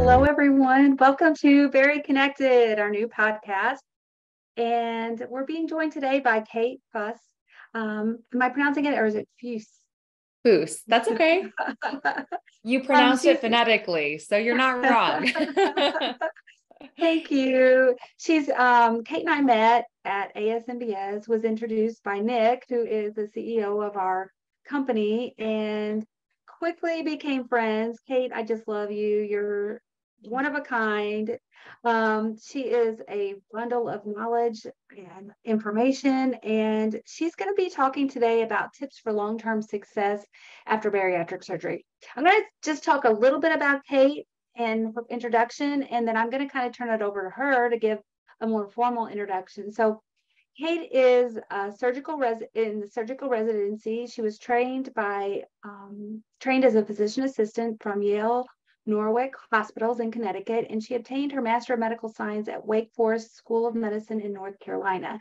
Hello, everyone. Welcome to Very Connected, our new podcast. And we're being joined today by Kate Fuss. Am I pronouncing it or is it Fuse? Foos. That's okay. You pronounced it phonetically, so you're not wrong. Thank you. She's Kate and I met at ASMBS, was introduced by Nick, who is the CEO of our company, and quickly became friends. Kate, I just love you. You're one of a kind. She is a bundle of knowledge and information, and she's going to be talking today about tips for long-term success after bariatric surgery. I'm going to just talk a little bit about Kate and her introduction, and then I'm going to kind of turn it over to her to give a more formal introduction. So Kate is a in the surgical residency. She was trained as a physician assistant from Yale Norwich Hospitals in Connecticut, and she obtained her Master of Medical Science at Wake Forest School of Medicine in North Carolina.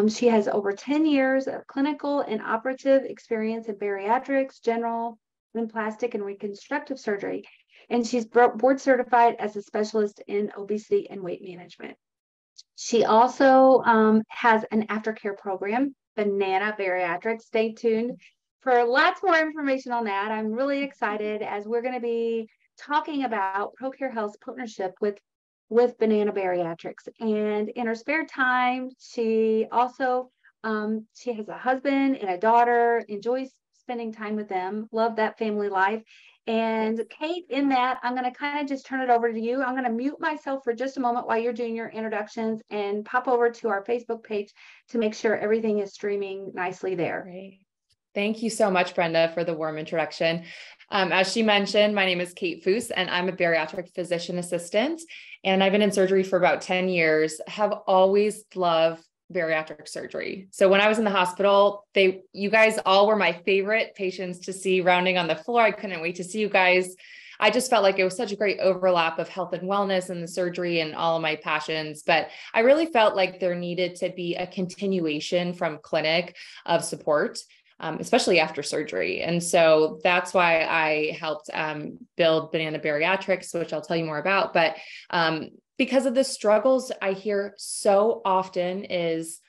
She has over 10 years of clinical and operative experience in bariatrics, general, and plastic and reconstructive surgery, and she's board certified as a specialist in obesity and weight management. She also has an aftercare program, Banana Bariatric. Stay tuned for lots more information on that. I'm really excited as we're going to be talking about ProCare Health's partnership with Banana Bariatrics. And in her spare time, she also she has a husband and a daughter, enjoys spending time with them, love that family life. And Kate, in that, I'm going to kind of just turn it over to you. I'm going to mute myself for just a moment while you're doing your introductions and pop over to our Facebook page to make sure everything is streaming nicely there. Great. Thank you so much, Brenda, for the warm introduction. As she mentioned, my name is Kate Foos, and I'm a bariatric physician assistant, and I've been in surgery for about 10 years, have always loved bariatric surgery. So when I was in the hospital, you guys all were my favorite patients to see rounding on the floor. I couldn't wait to see you guys. I just felt like it was such a great overlap of health and wellness and the surgery and all of my passions. But I really felt like there needed to be a continuation from clinic of support, especially after surgery. And so that's why I helped build Banana Bariatrics, which I'll tell you more about. But because of the struggles I hear so often is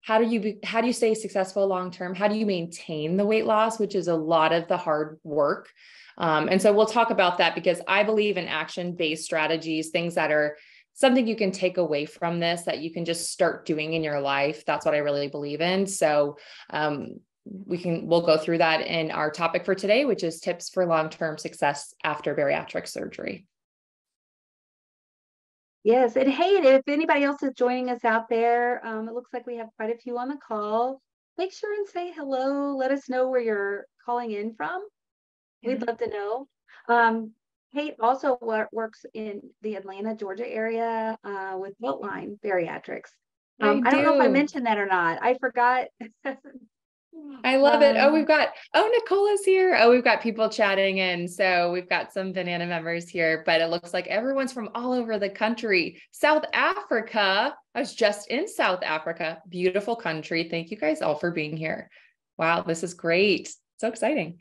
how do you stay successful long-term? How do you maintain the weight loss, which is a lot of the hard work. And so we'll talk about that because I believe in action-based strategies, things that are something you can take away from this, that you can just start doing in your life. That's what I really believe in. So we'll go through that in our topic for today, which is tips for long-term success after bariatric surgery. Yes. And hey, if anybody else is joining us out there, it looks like we have quite a few on the call. Make sure and say hello. Let us know where you're calling in from. We'd love to know. Kate also works in the Atlanta, Georgia area with Beltline Bariatrics. I don't know if I mentioned that or not. I forgot. I love it. Nicola's here. We've got people chatting in. So we've got some Banana members here, but it looks like everyone's from all over the country. South Africa. I was just in South Africa. Beautiful country. Thank you guys all for being here. Wow, this is great. So exciting.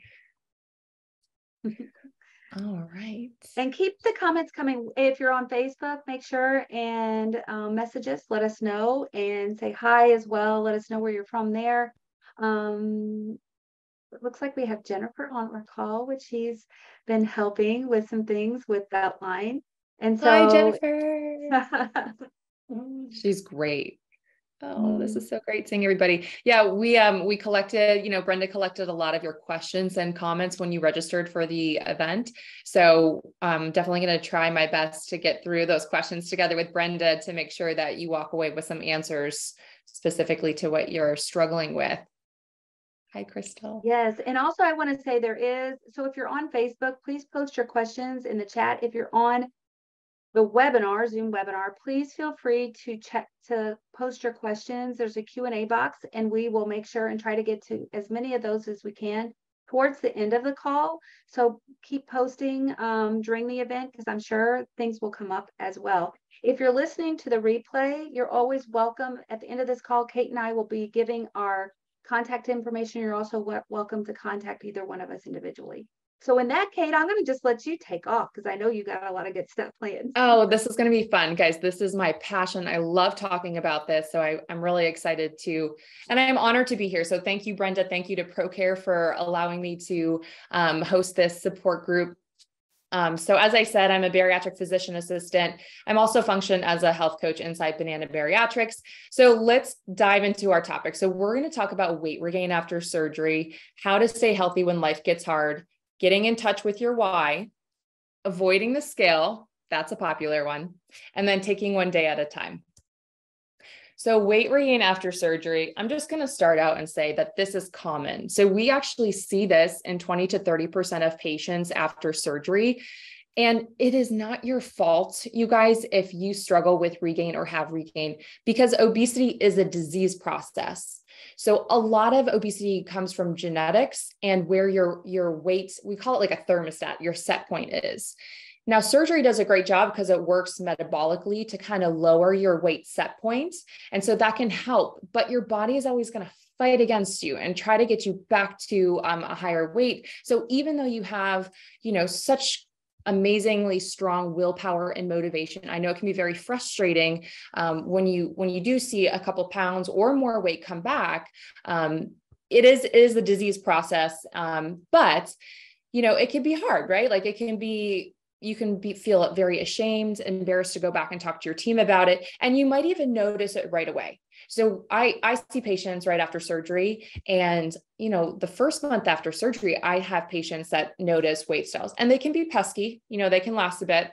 All right. And keep the comments coming. If you're on Facebook, make sure and message us, let us know, and say hi as well. Let us know where you're from there. It looks like we have Jennifer on our call, which she's been helping with some things with Beltline. And so hi, Jennifer. She's great. Oh, this is so great seeing everybody. Yeah, we collected, Brenda collected a lot of your questions and comments when you registered for the event. So I'm definitely going to try my best to get through those questions together with Brenda to make sure that you walk away with some answers specifically to what you're struggling with. Hi, Crystal. Yes. And also I want to say so if you're on Facebook, please post your questions in the chat. If you're on the webinar, Zoom webinar, please feel free to post your questions. There's a Q&A box, and we will make sure and try to get to as many of those as we can towards the end of the call. So keep posting during the event, because I'm sure things will come up as well. If you're listening to the replay, you're always welcome. At the end of this call, Kate and I will be giving our contact information. You're also welcome to contact either one of us individually. So in that, Kate, I'm going to just let you take off because I know you got a lot of good stuff planned. Oh, this is going to be fun, guys. This is my passion. I love talking about this. So I'm really excited to, and I'm honored to be here. So thank you, Brenda. Thank you to ProCare for allowing me to host this support group. So as I said, I'm a bariatric physician assistant. I'm also function as a health coach inside Banana Bariatrics. So let's dive into our topic. So we're going to talk about weight regain after surgery, how to stay healthy when life gets hard, getting in touch with your why, avoiding the scale. That's a popular one. And then taking one day at a time. So weight regain after surgery, I'm just going to start out and say that this is common. So we actually see this in 20 to 30% of patients after surgery. And it is not your fault, you guys, if you struggle with regain or have regain, because obesity is a disease process. So a lot of obesity comes from genetics and where your weight, we call it like a thermostat, your set point is. Now, surgery does a great job because it works metabolically to kind of lower your weight set point. And so that can help, but your body is always going to fight against you and try to get you back to a higher weight. So even though you have, such amazingly strong willpower and motivation, I know it can be very frustrating when you do see a couple pounds or more weight come back. It is the disease process, but it can be hard, right? Like you can feel very ashamed, embarrassed to go back and talk to your team about it. And you might even notice it right away. So I see patients right after surgery, and, the first month after surgery, I have patients that notice weight styles, and they can be pesky, they can last a bit.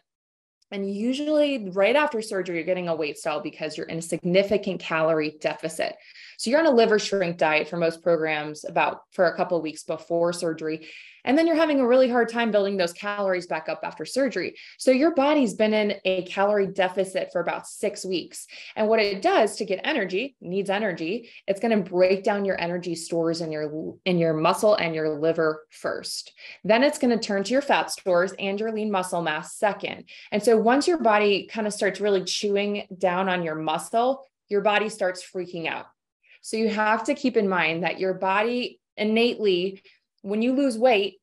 And usually right after surgery, you're getting a weight style because you're in a significant calorie deficit. So you're on a liver shrink diet for most programs for a couple of weeks before surgery. And then you're having a really hard time building those calories back up after surgery. So your body's been in a calorie deficit for about 6 weeks. And what it does to get energy, needs energy, it's going to break down your energy stores in your muscle and your liver first. Then it's going to turn to your fat stores and your lean muscle mass second. And so once your body kind of starts really chewing down on your muscle, your body starts freaking out. So you have to keep in mind that your body innately, when you lose weight,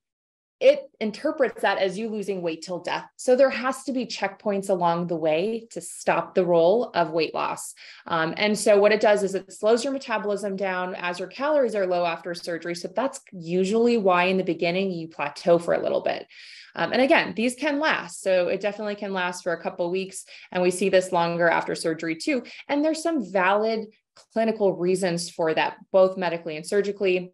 it interprets that as you losing weight till death. So there has to be checkpoints along the way to stop the roll of weight loss. And so what it does is it slows your metabolism down as your calories are low after surgery. So that's usually why in the beginning you plateau for a little bit. And again, these can last. So it definitely can last for a couple of weeks. And we see this longer after surgery too. And there's some valid clinical reasons for that, both medically and surgically.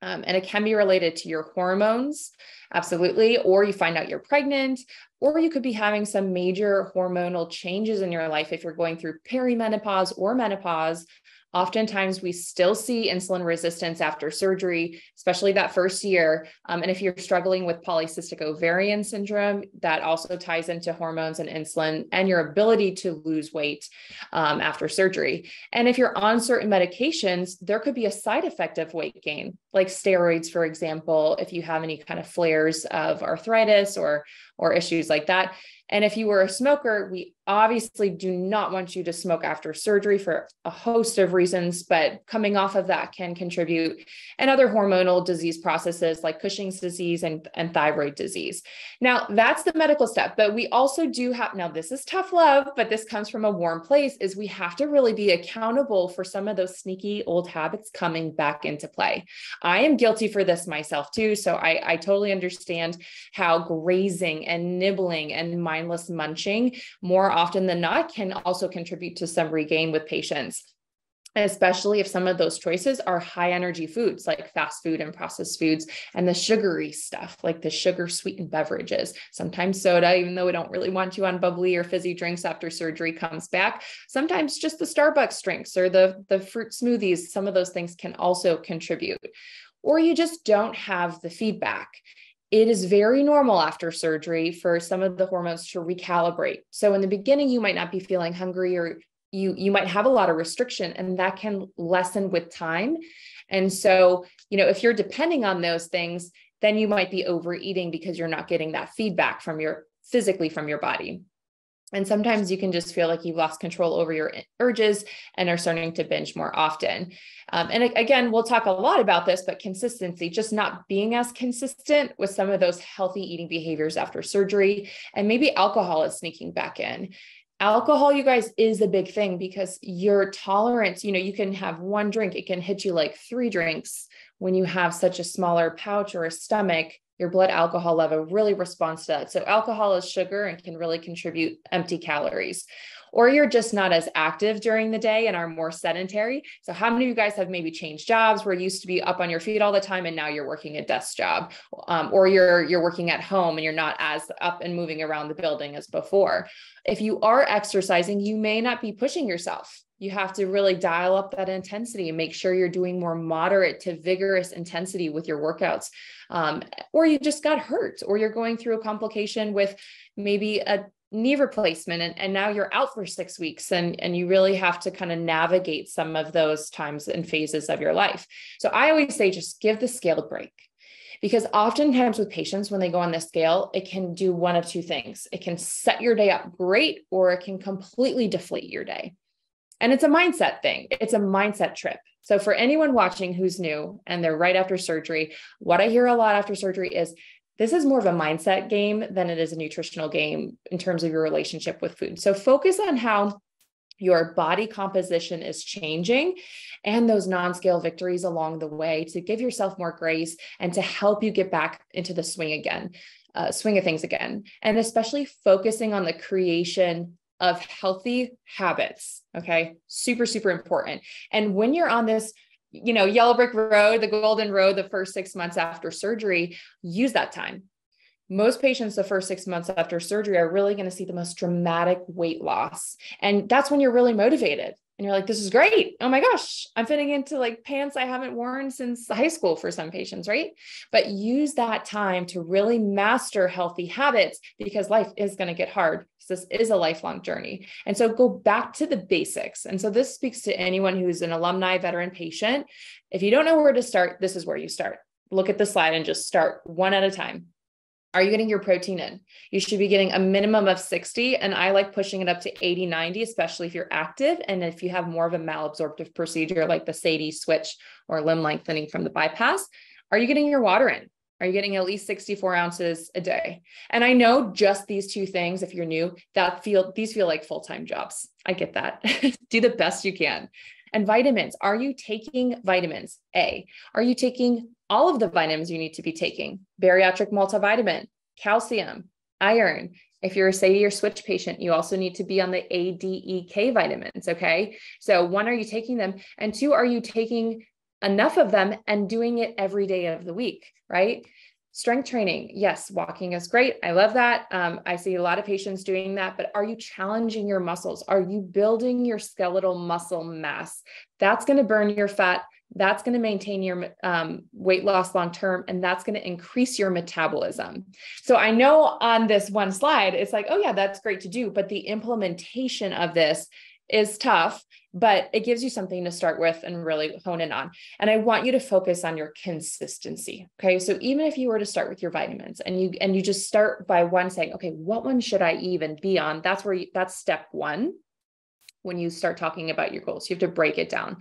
And it can be related to your hormones, absolutely, or you find out you're pregnant, or you could be having some major hormonal changes in your life if you're going through perimenopause or menopause. Oftentimes we still see insulin resistance after surgery, especially that first year. And if you're struggling with polycystic ovarian syndrome, that also ties into hormones and insulin and your ability to lose weight after surgery. And if you're on certain medications, there could be a side effect of weight gain, like steroids, for example, if you have any kind of flares of arthritis or issues like that. And if you were a smoker, we obviously do not want you to smoke after surgery for a host of reasons, but coming off of that can contribute, and other hormonal disease processes like Cushing's disease and thyroid disease. Now that's the medical step, but we also do have, now this is tough love, but this comes from a warm place, is we have to really be accountable for some of those sneaky old habits coming back into play. I am guilty for this myself too. So I totally understand how grazing and nibbling and mindless munching more often than not can also contribute to some regain with patients, especially if some of those choices are high energy foods like fast food and processed foods, and the sugary stuff like the sugar sweetened beverages, sometimes soda, even though we don't really want you on bubbly or fizzy drinks after surgery comes back. Sometimes just the Starbucks drinks or the fruit smoothies, some of those things can also contribute. Or you just don't have the feedback. It is very normal after surgery for some of the hormones to recalibrate. So in the beginning, you might not be feeling hungry, or you might have a lot of restriction, and that can lessen with time. And so, if you're depending on those things, then you might be overeating because you're not getting that feedback physically from your body. And sometimes you can just feel like you've lost control over your urges and are starting to binge more often. And again, we'll talk a lot about this, but consistency, just not being as consistent with some of those healthy eating behaviors after surgery, and maybe alcohol is sneaking back in. Alcohol, you guys, is a big thing because your tolerance, you can have one drink, it can hit you like 3 drinks. When you have such a smaller pouch or a stomach, your blood alcohol level really responds to that. So alcohol is sugar and can really contribute empty calories. Or you're just not as active during the day and are more sedentary. So how many of you guys have maybe changed jobs where you used to be up on your feet all the time and now you're working a desk job, or you're working at home and you're not as up and moving around the building as before? If you are exercising, you may not be pushing yourself. You have to really dial up that intensity and make sure you're doing more moderate to vigorous intensity with your workouts. Or you just got hurt, or you're going through a complication with maybe a knee replacement and now you're out for 6 weeks and you really have to kind of navigate some of those times and phases of your life. So I always say, just give the scale a break. Because oftentimes with patients, when they go on the scale, it can do one of 2 things. It can set your day up great, or it can completely deflate your day. And it's a mindset thing. It's a mindset trip. So for anyone watching who's new and they're right after surgery, what I hear a lot after surgery is, this is more of a mindset game than it is a nutritional game in terms of your relationship with food. So focus on how your body composition is changing and those non-scale victories along the way to give yourself more grace and to help you get back into the swing of things again. And especially focusing on the creation of healthy habits. Okay. Super, super important. And when you're on this, yellow brick road, the golden road, the first 6 months after surgery, use that time. Most patients, the first 6 months after surgery, are really going to see the most dramatic weight loss. And that's when you're really motivated. And you're like, this is great. Oh my gosh, I'm fitting into like pants I haven't worn since high school for some patients, right? But use that time to really master healthy habits, because life is going to get hard. This is a lifelong journey. And so go back to the basics. And so this speaks to anyone who's an alumni, veteran patient. If you don't know where to start, this is where you start. Look at the slide and just start one at a time. Are you getting your protein in? You should be getting a minimum of 60. And I like pushing it up to 80, 90, especially if you're active. And if you have more of a malabsorptive procedure like the SADI switch or limb lengthening from the bypass, are you getting your water in? Are you getting at least 64 ounces a day? And I know just these 2 things, if you're new, these feel like full-time jobs. I get that. Do the best you can. And vitamins, are you taking vitamins? Are you taking all of the vitamins you need to be taking? Bariatric multivitamin, calcium, iron. If you're a SADI or switch patient, you also need to be on the ADEK vitamins. Okay. So 1, are you taking them? And 2, are you taking enough of them and doing it every day of the week, right? Strength training. Yes. Walking is great. I love that. I see a lot of patients doing that, but are you challenging your muscles? Are you building your skeletal muscle mass? That's going to burn your fat. That's going to maintain your weight loss long-term, and that's going to increase your metabolism. So I know on this one slide, it's like, oh yeah, that's great to do, but the implementation of this is tough, but it gives you something to start with and really hone in on. And I want you to focus on your consistency. Okay. So even if you were to start with your vitamins and you just start by saying, okay, what one should I even be on? That's step 1. When you start talking about your goals, you have to break it down.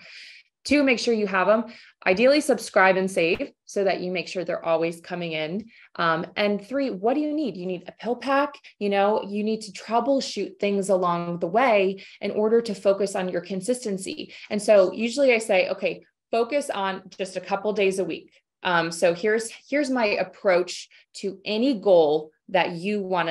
2, make sure you have them. Ideally, subscribe and save so that you make sure they're always coming in. And 3, what do you need? You need a pill pack. You need to troubleshoot things along the way in order to focus on your consistency. And so usually I say, okay, focus on just a couple days a week. So here's my approach to any goal that you want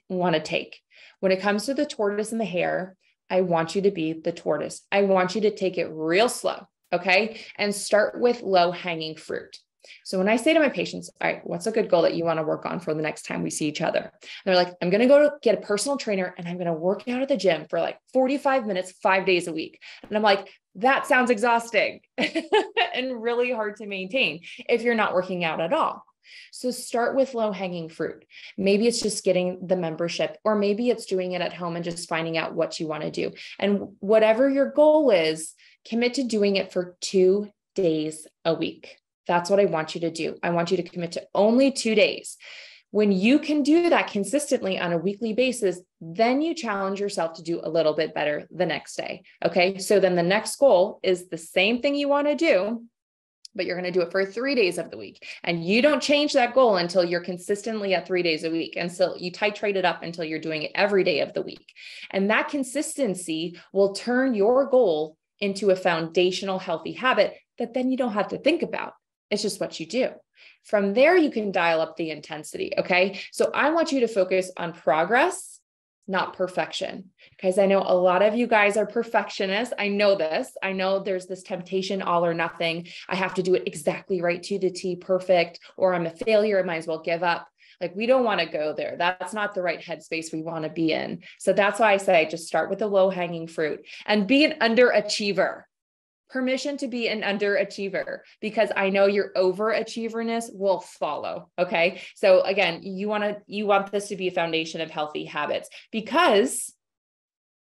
to take. When it comes to the tortoise and the hare, I want you to be the tortoise. I want you to take it real slow. Okay. And start with low hanging fruit. So when I say to my patients, all right, what's a good goal that you want to work on for the next time we see each other? And they're like, I'm going to go to get a personal trainer and I'm going to work out at the gym for like 45 minutes, 5 days a week. And I'm like, that sounds exhausting and really hard to maintain if you're not working out at all. So start with low hanging fruit. Maybe it's just getting the membership, or maybe it's doing it at home and just finding out what you want to do. And whatever your goal is, commit to doing it for 2 days a week. That's what I want you to do. I want you to commit to only 2 days. When you can do that consistently on a weekly basis, then you challenge yourself to do a little bit better the next day. Okay. So then the next goal is the same thing you want to do, but you're going to do it for 3 days of the week. And you don't change that goal until you're consistently at 3 days a week. And so you titrate it up until you're doing it every day of the week. And that consistency will turn your goal into a foundational healthy habit that then you don't have to think about. It's just what you do. From there, you can dial up the intensity. Okay. So I want you to focus on progress, not perfection, because I know a lot of you guys are perfectionists. I know this. I know there's this temptation, all or nothing. I have to do it exactly right to the T, perfect, or I'm a failure. I might as well give up. Like, we don't want to go there. That's not the right headspace we want to be in. So that's why I say just start with the low hanging fruit and be an underachiever. Permission to be an underachiever, because I know your overachieverness will follow. Okay. So again, you want this to be a foundation of healthy habits, because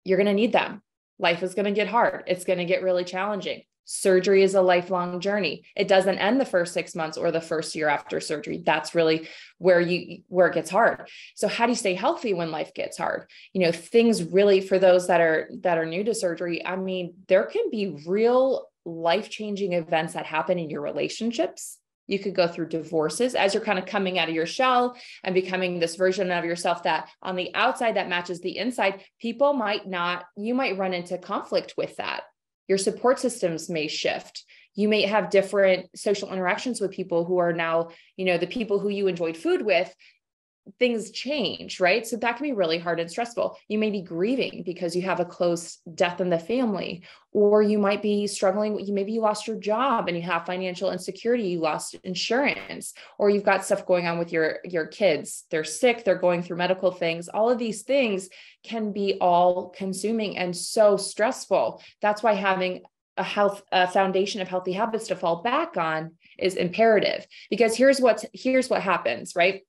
you're going to need them. Life is going to get hard. It's going to get really challenging. Surgery is a lifelong journey. It doesn't end the first 6 months or the first year after surgery. That's really where it gets hard. So how do you stay healthy when life gets hard? Things really, for those that are new to surgery, I mean, there can be real life-changing events that happen in your relationships. You could go through divorces as you're kind of coming out of your shell and becoming this version of yourself that on the outside that matches the inside. You might run into conflict with that. Your support systems may shift. You may have different social interactions with people who are now, the people who you enjoyed food with. Things change, right? So that can be really hard and stressful. You may be grieving because you have a close death in the family, or you might be struggling. Maybe you lost your job and you have financial insecurity. You lost insurance, or you've got stuff going on with your kids. They're sick. They're going through medical things. All of these things can be all consuming and so stressful. That's why having a foundation of healthy habits to fall back on is imperative, because here's what happens, right?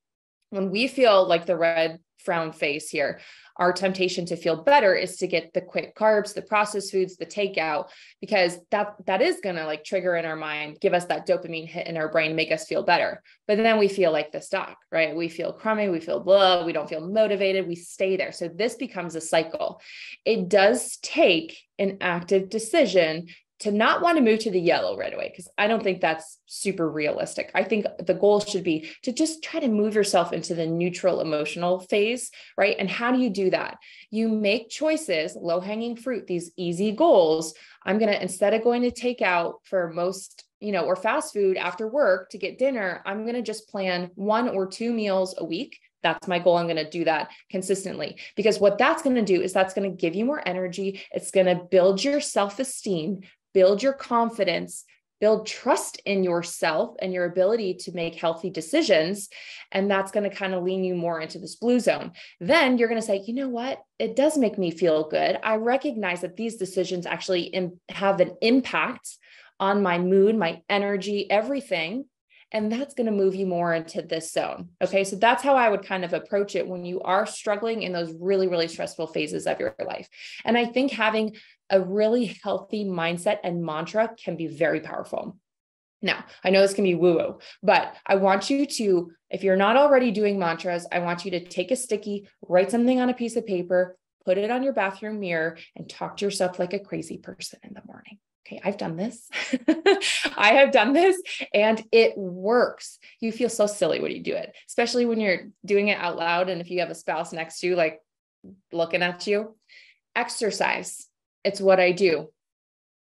When we feel like the red frown face here, our temptation to feel better is to get the quick carbs, the processed foods, the takeout, because that is going to trigger in our mind, give us that dopamine hit in our brain, make us feel better. But then we feel like the stock, right? We feel crummy, we feel blah, we don't feel motivated, we stay there. So this becomes a cycle. It does take an active decision to not want to move to the yellow right away, because I don't think that's super realistic. I think the goal should be to just try to move yourself into the neutral emotional phase, right? And how do you do that? You make choices, low-hanging fruit, these easy goals. Instead of going to take out for most, or fast food after work to get dinner, I'm going to just plan 1 or 2 meals a week. That's my goal. I'm going to do that consistently, because what that's going to do is that's going to give you more energy. It's going to build your self-esteem, build your confidence, build trust in yourself and your ability to make healthy decisions. And that's going to kind of lean you more into this blue zone. Then you're going to say, you know what? It does make me feel good. I recognize that these decisions actually have an impact on my mood, my energy, everything. And that's going to move you more into this zone. Okay. So that's how I would kind of approach it when you are struggling in those really, really stressful phases of your life. And I think having a really healthy mindset and mantra can be very powerful. Now, I know this can be woo-woo, but I want you to, if you're not already doing mantras, I want you to take a sticky, write something on a piece of paper, put it on your bathroom mirror, and talk to yourself like a crazy person in the morning. Okay, I've done this. I have done this and it works. You feel so silly when you do it, especially when you're doing it out loud. And if you have a spouse next to you, looking at you. Exercise. It's what I do.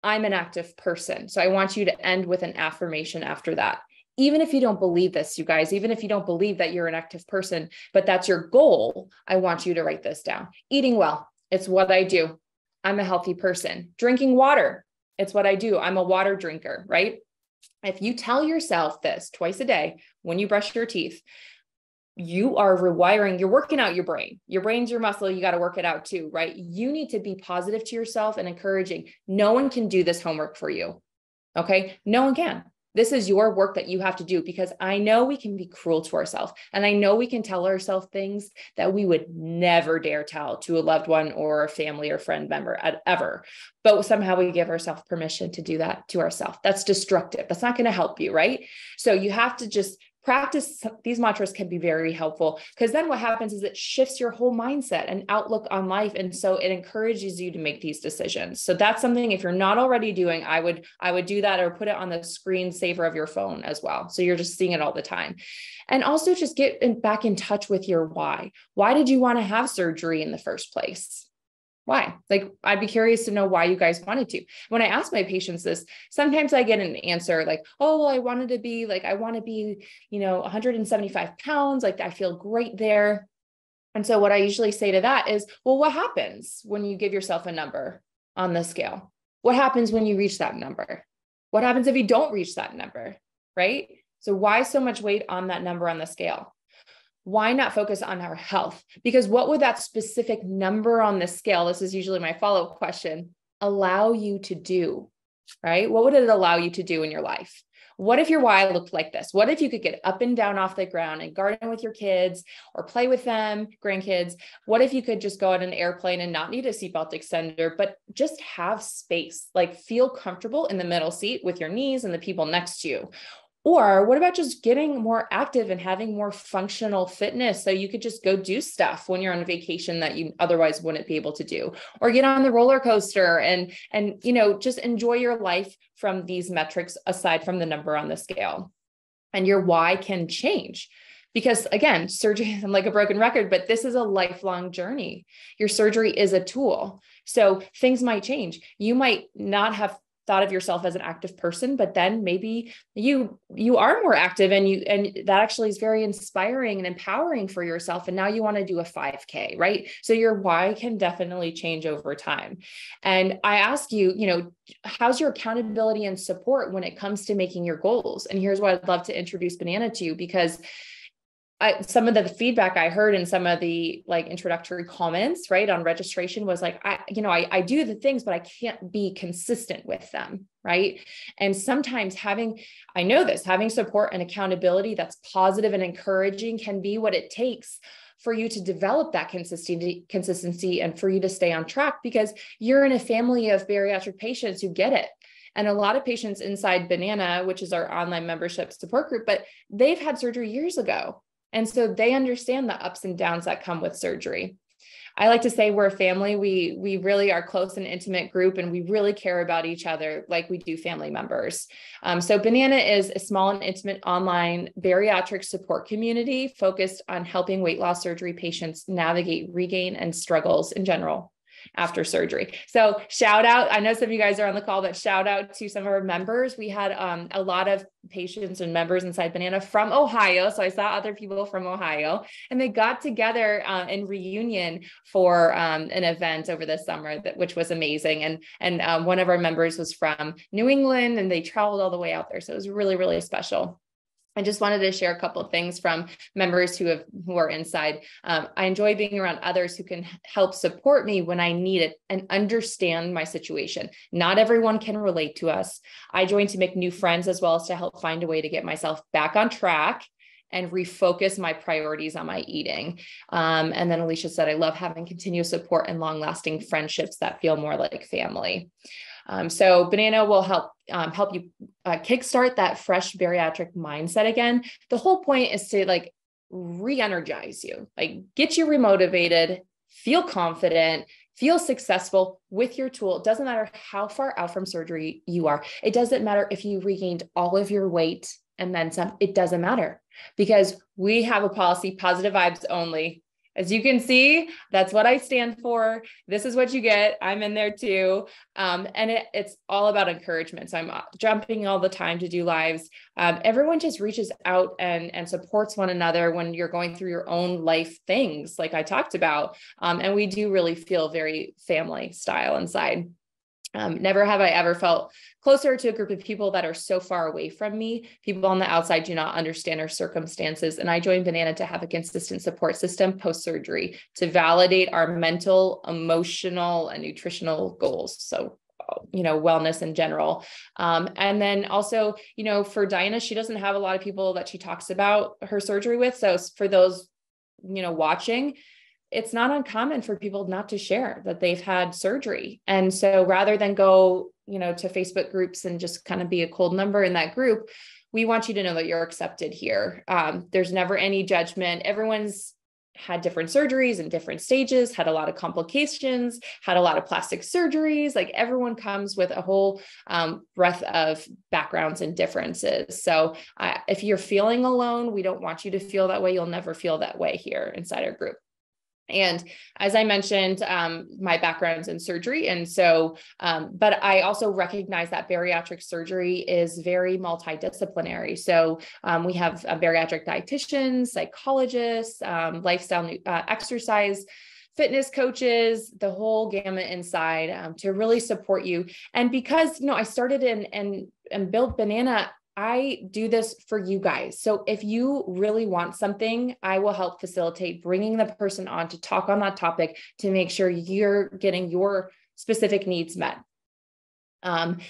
I'm an active person. So I want you to end with an affirmation after that. Even if you don't believe this, you guys, even if you don't believe that you're an active person, but that's your goal, I want you to write this down. Eating well. It's what I do. I'm a healthy person. Drinking water. It's what I do. I'm a water drinker, right? If you tell yourself this twice a day, when you brush your teeth, you are rewiring, you're working out your brain. Your brain's your muscle. You got to work it out too, right? You need to be positive to yourself and encouraging. No one can do this homework for you. Okay. No one can. This is your work that you have to do, because I know we can be cruel to ourselves. And I know we can tell ourselves things that we would never dare tell to a loved one or a family or friend member ever. But somehow we give ourselves permission to do that to ourselves. That's destructive. That's not going to help you, right? So you have to just practice these mantras can be very helpful, because then what happens is it shifts your whole mindset and outlook on life. And so it encourages you to make these decisions. So that's something, if you're not already doing, I would do that, or put it on the screensaver of your phone as well, so you're just seeing it all the time. And also just get back in touch with your why. Why did you want to have surgery in the first place? Why? Like, I'd be curious to know why you guys wanted to. When I ask my patients this, sometimes I get an answer like, oh, well, I want to be, 175 pounds. Like, I feel great there. And so what I usually say to that is, well, what happens when you give yourself a number on the scale? What happens when you reach that number? What happens if you don't reach that number? Right? So why so much weight on that number on the scale? Why not focus on our health? Because what would that specific number on the scale, this is usually my follow-up question, allow you to do, right? What would it allow you to do in your life? What if your why looked like this? What if you could get up and down off the ground and garden with your kids or play with them, grandkids? What if you could just go on an airplane and not need a seatbelt extender, but just have space, like feel comfortable in the middle seat with your knees and the people next to you? Or what about just getting more active and having more functional fitness, so you could just go do stuff when you're on vacation that you otherwise wouldn't be able to do, or get on the roller coaster and just enjoy your life from these metrics aside from the number on the scale. And your why can change, because again, surgery, I'm like a broken record, but this is a lifelong journey. Your surgery is a tool. So things might change. You might not have thought of yourself as an active person, but then maybe you are more active, and that actually is very inspiring and empowering for yourself. And now you want to do a 5K, right? So your why can definitely change over time. And I ask you, how's your accountability and support when it comes to making your goals? And here's what I'd love to introduce Banana to, because some of the feedback I heard in some of the introductory comments, right, on registration was like, I do the things, but I can't be consistent with them. Right. And sometimes having support and accountability that's positive and encouraging can be what it takes for you to develop that consistency and for you to stay on track, because you're in a family of bariatric patients who get it. And a lot of patients inside Banana, which is our online membership support group, but they've had surgery years ago. And so they understand the ups and downs that come with surgery. I like to say we're a family. We really are close and intimate group, and we really care about each other like we do family members. So Banana is a small and intimate online bariatric support community focused on helping weight loss surgery patients navigate regain and struggles in general after surgery. So shout out, I know some of you guys are on the call, but shout out to some of our members. We had a lot of patients and members inside Banana from Ohio. So I saw other people from Ohio, and they got together in reunion for an event over the summer, which was amazing. And one of our members was from New England, and they traveled all the way out there. So it was really, really special. I just wanted to share a couple of things from members who are inside. I enjoy being around others who can help support me when I need it and understand my situation. Not everyone can relate to us. I joined to make new friends, as well as to help find a way to get myself back on track and refocus my priorities on my eating. And then Alicia said, I love having continuous support and long-lasting friendships that feel more like family. So Banana will help you kickstart that fresh bariatric mindset again. The whole point is to re-energize you, get you remotivated, feel confident, feel successful with your tool. It doesn't matter how far out from surgery you are. It doesn't matter if you regained all of your weight and then some. It doesn't matter, because we have a policy, positive vibes only. As you can see, that's what I stand for. This is what you get. I'm in there too. And it's all about encouragement. So I'm jumping all the time to do lives. Everyone just reaches out and supports one another when you're going through your own life things, like I talked about. And we do really feel very family style inside. Never have I ever felt closer to a group of people that are so far away from me. People on the outside do not understand our circumstances. And I joined Banana to have a consistent support system post-surgery to validate our mental, emotional, and nutritional goals. So, wellness in general. And then also, for Diana, she doesn't have a lot of people that she talks about her surgery with. So for those, watching, it's not uncommon for people not to share that they've had surgery. And so rather than go, to Facebook groups and just kind of be a cold number in that group, we want you to know that you're accepted here. There's never any judgment. Everyone's had different surgeries in different stages, had a lot of complications, had a lot of plastic surgeries. Like everyone comes with a whole breadth of backgrounds and differences. So if you're feeling alone, we don't want you to feel that way. You'll never feel that way here inside our group. And as I mentioned, my background's in surgery. And so, but I also recognize that bariatric surgery is very multidisciplinary. So we have bariatric dietitians, psychologists, lifestyle, exercise, fitness coaches, the whole gamut inside to really support you. And because, I started and built Banana, I do this for you guys. So if you really want something, I will help facilitate bringing the person on to talk on that topic to make sure you're getting your specific needs met. And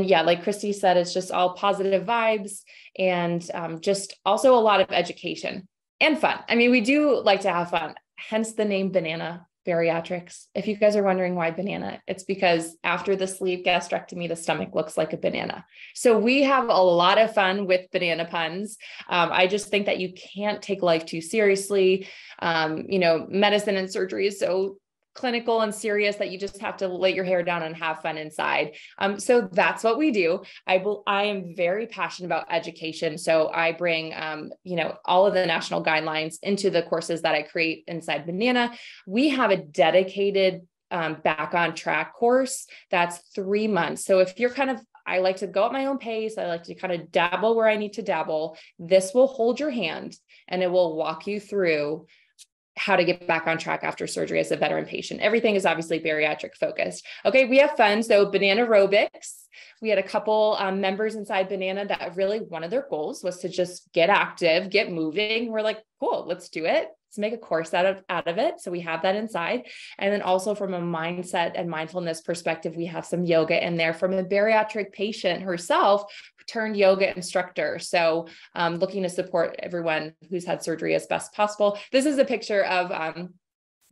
yeah, like Christy said, it's just all positive vibes and just also a lot of education and fun. I mean, we do like to have fun, hence the name Banana Bariatrics. If you guys are wondering why banana, it's because after the sleeve gastrectomy, the stomach looks like a banana. So we have a lot of fun with banana puns. I just think that you can't take life too seriously. Medicine and surgery is so clinical and serious that you just have to let your hair down and have fun inside. So that's what we do. I am very passionate about education. So I bring, all of the national guidelines into the courses that I create inside Banana. We have a dedicated back on track course that's 3 months. So if you're I like to go at my own pace. I like to kind of dabble where I need to dabble. This will hold your hand and it will walk you through how to get back on track after surgery as a veteran patient. Everything is obviously bariatric focused. Okay, we have fun. So Banana aerobics. We had a couple members inside Banana that really one of their goals was to just get active, get moving. We're like, cool, let's do it. Let's make a course out of it. So we have that inside. And then also from a mindset and mindfulness perspective, we have some yoga in there from a bariatric patient herself turned yoga instructor. So looking to support everyone who's had surgery as best possible. This is a picture of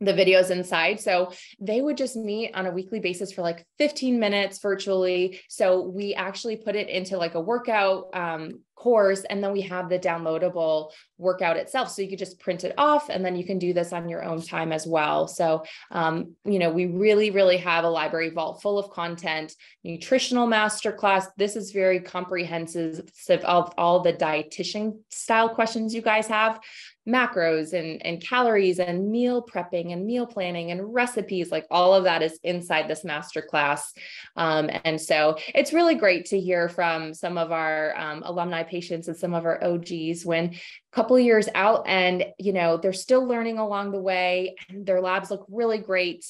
the videos inside. So they would just meet on a weekly basis for like 15 minutes virtually. So we actually put it into like a workout course, and then we have the downloadable workout itself. So you could just print it off and then you can do this on your own time as well. So, we really, really have a library vault full of content, nutritional masterclass. This is very comprehensive of all the dietitian style questions you guys have. Macros and calories and meal prepping and meal planning and recipes, like all of that is inside this masterclass. And so it's really great to hear from some of our alumni patients and some of our OGs when a couple of years out and, they're still learning along the way and their labs look really great.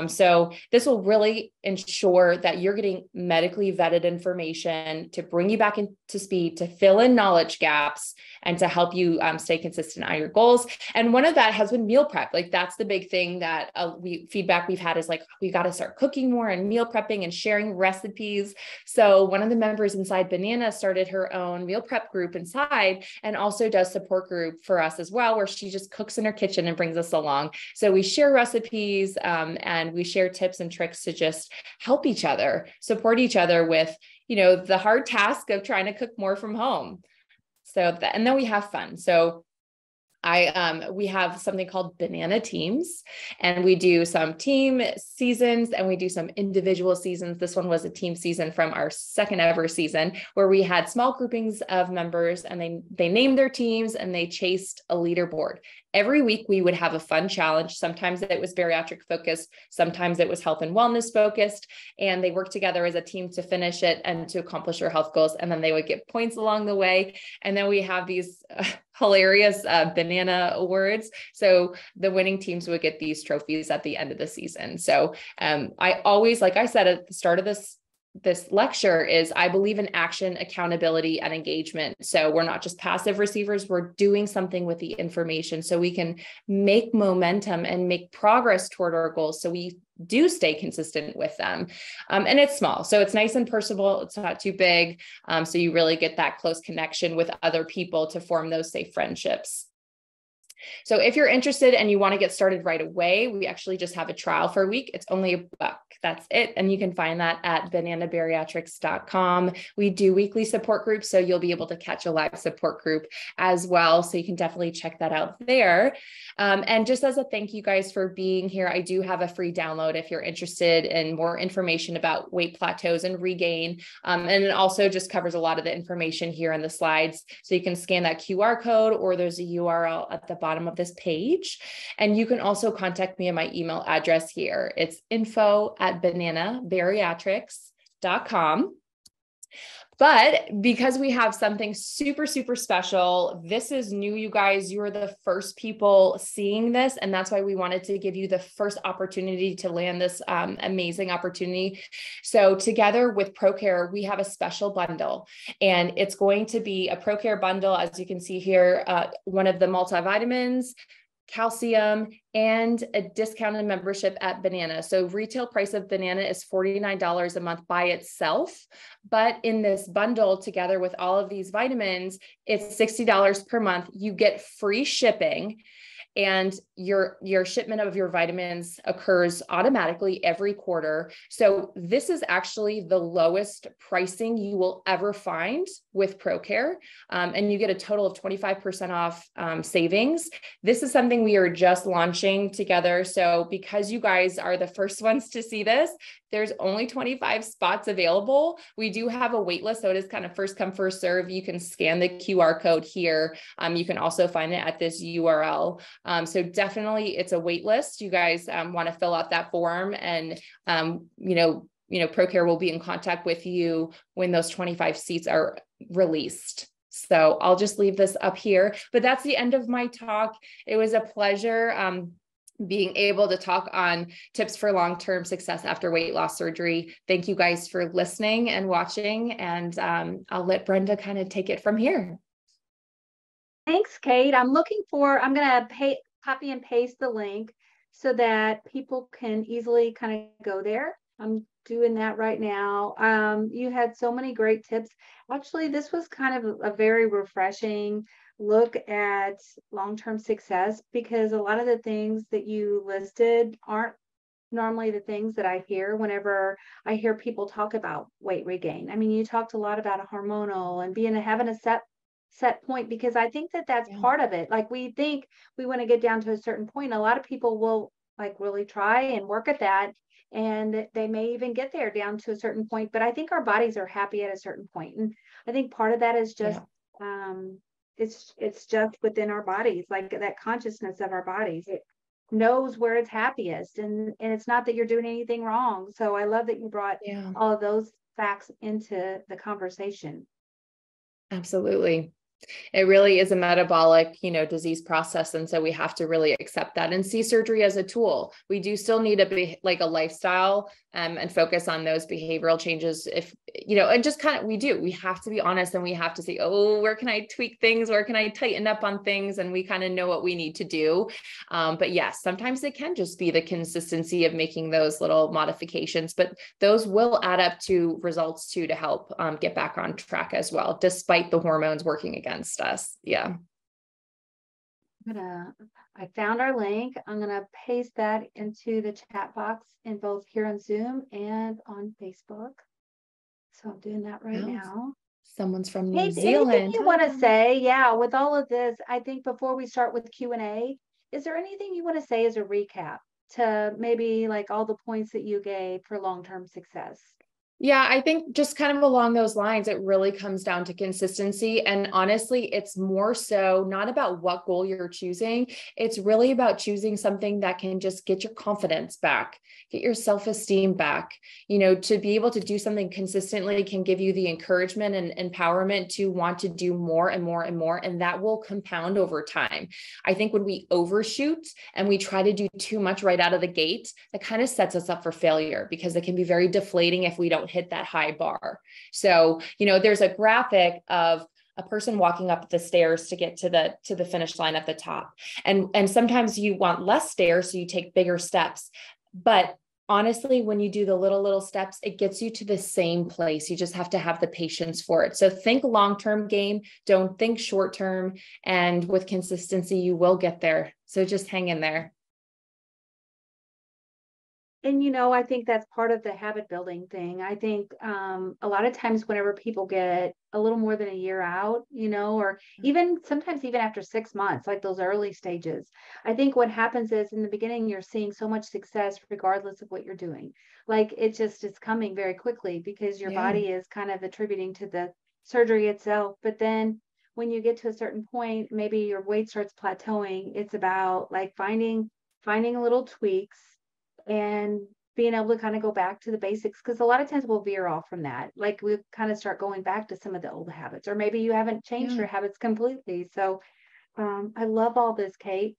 So this will really ensure that you're getting medically vetted information to bring you back into speed, to fill in knowledge gaps and to help you stay consistent on your goals. And one of that has been meal prep. Like that's the big thing that feedback we've had is like, we got to start cooking more and meal prepping and sharing recipes. So one of the members inside Banana started her own meal prep group inside and also does support group for us as well, where she just cooks in her kitchen and brings us along. So we share recipes and we share tips and tricks to just help each other, support each other with, the hard task of trying to cook more from home. And then we have fun. So we have something called Banana Teams, and we do some team seasons and we do some individual seasons. This one was a team season from our second ever season where we had small groupings of members and they named their teams and they chased a leaderboard. Every week we would have a fun challenge. Sometimes it was bariatric focused, sometimes it was health and wellness focused, and they worked together as a team to finish it and to accomplish their health goals. And then they would get points along the way. And then we have these hilarious Banana awards. So the winning teams would get these trophies at the end of the season. So I always, like I said at the start of this lecture, is I believe in action, accountability, and engagement. So we're not just passive receivers, we're doing something with the information so we can make momentum and make progress toward our goals. So we do stay consistent with them. And it's small. So it's nice and personable. It's not too big. So you really get that close connection with other people to form those safe friendships. So if you're interested and you want to get started right away, we actually just have a trial for a week. It's only $1. That's it. And you can find that at bananabariatrics.com. We do weekly support groups, so you'll be able to catch a live support group as well. So you can definitely check that out there. And just as a thank you guys for being here, I do have a free download if you're interested in more information about weight plateaus and regain. And it also just covers a lot of the information here in the slides. So you can scan that QR code, or there's a URL at the bottom of this page. And you can also contact me at my email address here. It's info@bananabariatrics.com. But because we have something super, super special, this is new, you guys. You are the first people seeing this. And that's why we wanted to give you the first opportunity to land this amazing opportunity. So together with ProCare, we have a special bundle, and it's going to be a ProCare bundle. As you can see here, one of the multivitamins, calcium, and a discounted membership at Banana. So retail price of Banana is $49 a month by itself. But in this bundle, together with all of these vitamins, it's $60 per month. You get free shipping, and your shipment of your vitamins occurs automatically every quarter. So this is actually the lowest pricing you will ever find with ProCare. And you get a total of 25% off savings. This is something we are just launching together. So because you guys are the first ones to see this, there's only 25 spots available. We do have a wait list, so it is kind of first come, first serve. You can scan the QR code here. You can also find it at this URL. So definitely it's a wait list. You guys want to fill out that form, and ProCare will be in contact with you when those 25 seats are released. So I'll just leave this up here, but that's the end of my talk. It was a pleasure being able to talk on tips for long-term success after weight loss surgery. Thank you guys for listening and watching, and I'll let Brenda kind of take it from here. Thanks, Kate. I'm going to copy and paste the link so that people can easily kind of go there. I'm doing that right now. You had so many great tips. Actually, this was kind of a very refreshing look at long-term success, because a lot of the things that you listed aren't normally the things that I hear whenever I hear people talk about weight regain. I mean, you talked a lot about a hormonal and having a set point, because I think that that's part of it. Like, we think we want to get down to a certain point. A lot of people will really try and work at that, and they may even get there down to a certain point, but I think our bodies are happy at a certain point. And I think part of that is just it's just within our bodies, like that consciousness of our bodies. It knows where it's happiest, and it's not that you're doing anything wrong. So I love that you brought all of those facts into the conversation. Absolutely. It really is a metabolic, disease process. And so we have to really accept that and see surgery as a tool. We do still need a lifestyle and focus on those behavioral changes. And just we have to be honest, and we have to say, where can I tweak things? Where can I tighten up on things? And we kind of know what we need to do. But yes, sometimes it can just be the consistency of making those little modifications, but those will add up to results too, to help get back on track as well, despite the hormones working against us. Yeah. I found our link. I'm going to paste that into the chat box in both here on Zoom and on Facebook. So I'm doing that right now. Someone's from New Zealand. Anything you want to say? Yeah, with all of this, I think before we start with Q&A, is there anything you want to say as a recap to maybe all the points that you gave for long-term success? Yeah, I think just kind of along those lines, it really comes down to consistency. And honestly, it's more so not about what goal you're choosing. It's really about choosing something that can just get your confidence back, get your self-esteem back. To be able to do something consistently can give you the encouragement and empowerment to want to do more and more and more. And that will compound over time. I think when we overshoot and we try to do too much right out of the gate, that kind of sets us up for failure, because it can be very deflating if we don't hit that high bar. So, there's a graphic of a person walking up the stairs to get to the finish line at the top. And sometimes you want less stairs, so you take bigger steps. But honestly, when you do the little steps, it gets you to the same place. You just have to have the patience for it. So think long-term game, don't think short-term. And with consistency, you will get there. So just hang in there. And, I think that's part of the habit building thing. I think a lot of times whenever people get a little more than a year out, or even sometimes even after 6 months, like those early stages, I think what happens is in the beginning, you're seeing so much success regardless of what you're doing. Like it just is coming very quickly because your body is kind of attributing to the surgery itself. But then when you get to a certain point, maybe your weight starts plateauing. It's about like finding little tweaks and being able to kind of go back to the basics, because a lot of times we'll veer off from that. Like we kind of start going back to some of the old habits, or maybe you haven't changed your habits completely. So I love all this, Kate.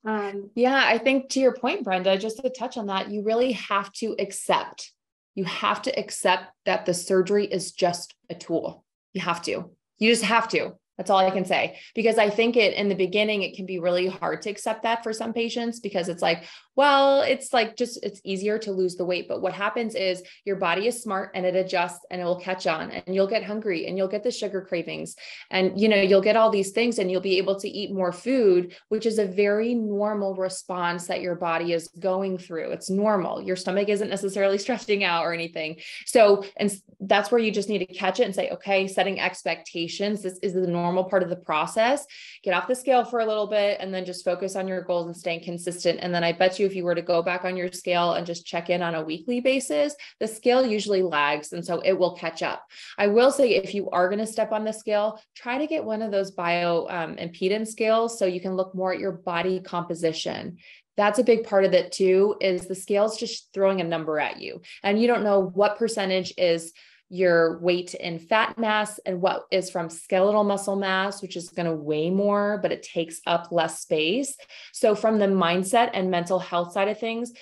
Yeah, I think to your point, Brenda, just to touch on that, you really have to accept. You have to accept that the surgery is just a tool. You have to. You just have to. That's all I can say. Because I think in the beginning, it can be really hard to accept that for some patients, because it's like, well, it's like it's easier to lose the weight. But what happens is your body is smart and it adjusts and it will catch on, and you'll get hungry and you'll get the sugar cravings, and you'll get all these things, and you'll be able to eat more food, which is a very normal response that your body is going through. It's normal. Your stomach isn't necessarily stressing out or anything. So, and that's where you just need to catch it and say, okay, setting expectations. This is the normal part of the process. Get off the scale for a little bit and then just focus on your goals and staying consistent. And then I bet you if you were to go back on your scale and just check in on a weekly basis, the scale usually lags. And so it will catch up. I will say, if you are going to step on the scale, try to get one of those bio impedance scales so you can look more at your body composition. That's a big part of it too, is the scale's just throwing a number at you. And you don't know what percentage is your weight in fat mass and what is from skeletal muscle mass, which is going to weigh more, but it takes up less space. So from the mindset and mental health side of things,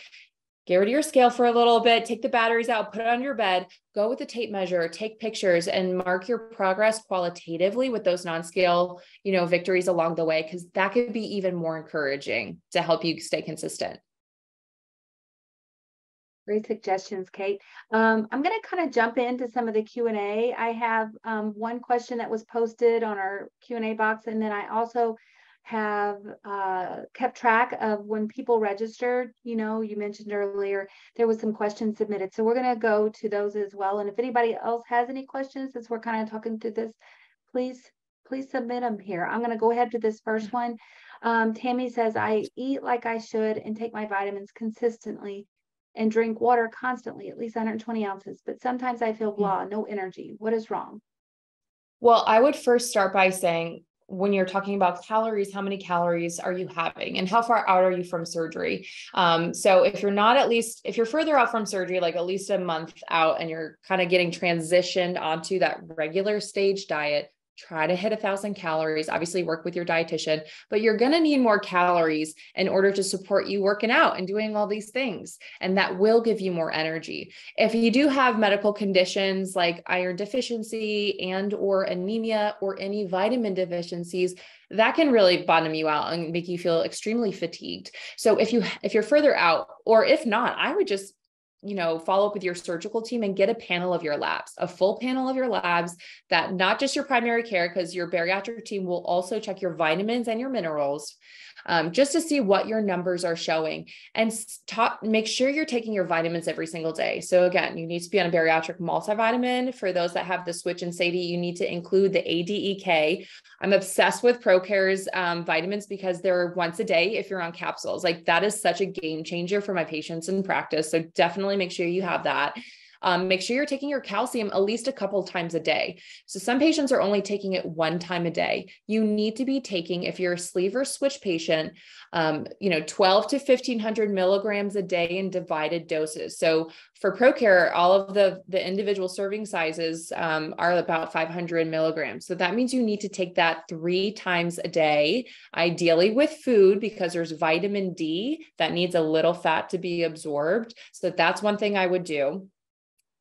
get rid of your scale for a little bit, take the batteries out, put it on your bed, go with the tape measure, take pictures, and mark your progress qualitatively with those non-scale, victories along the way, because that could be even more encouraging to help you stay consistent. Great suggestions, Kate. I'm going to kind of jump into some of the Q&A. I have one question that was posted on our Q&A box, and then I also have kept track of when people registered. You mentioned earlier there was some questions submitted, so we're going to go to those as well. And if anybody else has any questions as we're kind of talking through this, please submit them here. I'm going to go ahead to this first one. Tammy says, I eat like I should and take my vitamins consistently and drink water constantly, at least 120 ounces. But sometimes I feel blah, no energy. What is wrong? Well, I would first start by saying, when you're talking about calories, how many calories are you having and how far out are you from surgery? So if you're further out from surgery, like at least a month out, and you're kind of getting transitioned onto that regular stage diet, try to hit 1,000 calories, obviously work with your dietitian, but you're going to need more calories in order to support you working out and doing all these things. And that will give you more energy. If you do have medical conditions like iron deficiency and or anemia or any vitamin deficiencies, that can really bottom you out and make you feel extremely fatigued. So if you're further out, or if not, I would just follow up with your surgical team and get a panel of your labs, a full panel of your labs, that not just your primary care, because your bariatric team will also check your vitamins and your minerals, just to see what your numbers are showing, and make sure you're taking your vitamins every single day. So again, you need to be on a bariatric multivitamin. For those that have the switch and SATI, you need to include the ADEK. I'm obsessed with ProCare's vitamins because they're once a day if you're on capsules. Like that is such a game changer for my patients in practice. So definitely make sure you have that. Make sure you're taking your calcium at least a couple of times a day. So some patients are only taking it one time a day. You need to be taking, if you're a sleeve or switch patient, 12 to 1,500 milligrams a day in divided doses. So for ProCare, all of the individual serving sizes are about 500 milligrams. So that means you need to take that 3 times a day, ideally with food, because there's vitamin D that needs a little fat to be absorbed. So that's one thing I would do.